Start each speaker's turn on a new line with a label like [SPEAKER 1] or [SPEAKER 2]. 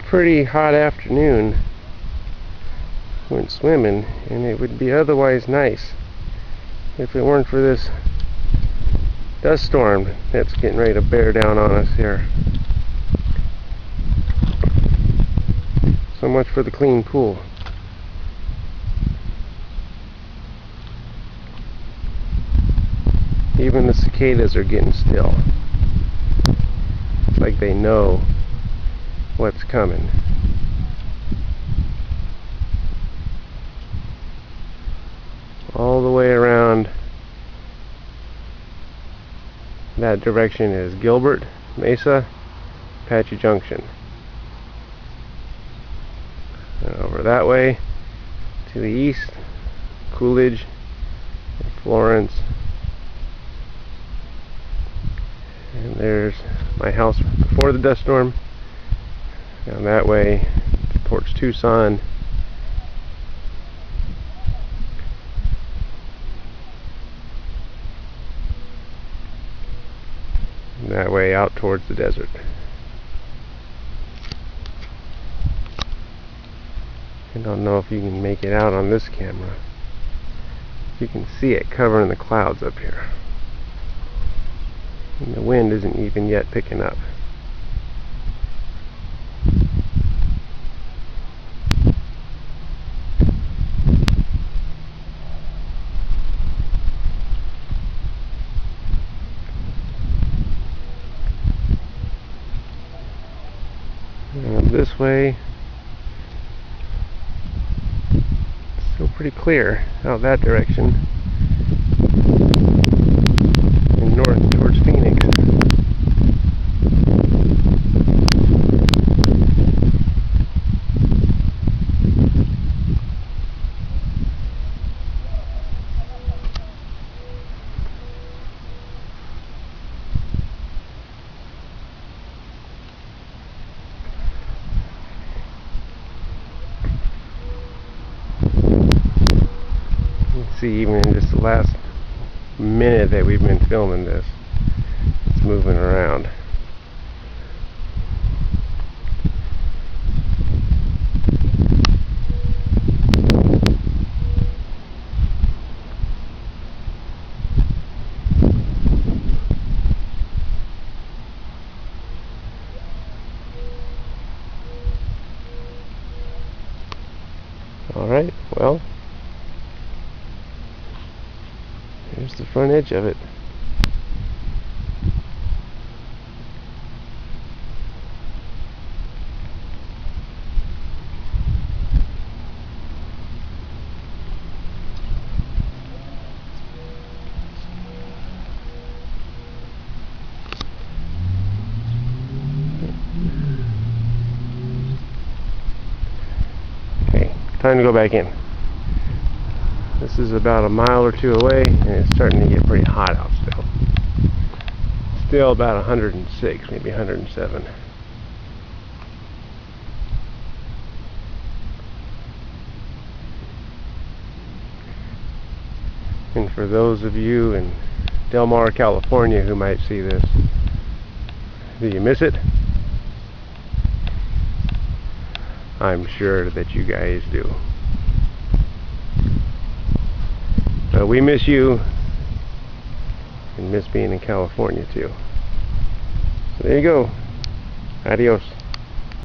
[SPEAKER 1] pretty hot afternoon. Went swimming, and it would be otherwise nice if it weren't for this dust storm that's getting ready to bear down on us here. So much for the clean pool. Even the cicadas are getting still. It's like they know what's coming. All the way around that direction is Gilbert, Mesa, Apache Junction. And over that way to the east, Coolidge, and Florence. And there's my house before the dust storm. Down that way towards Tucson. And that way out towards the desert. I don't know if you can make it out on this camera. You can see it covering the clouds up here. And the wind isn't even yet picking up. And this way, it's still pretty clear out that direction. And north towards Phoenix. See, even in just the last minute that we've been filming this, it's moving around. Alright, well, here's the front edge of it. Okay, time to go back in. This is about a mile or two away, and it's starting to get pretty hot out still. Still about 106, maybe 107. And for those of you in Del Mar, California who might see this, do you miss it? I'm sure that you guys do. We miss you, and miss being in California too. So there you go. Adios.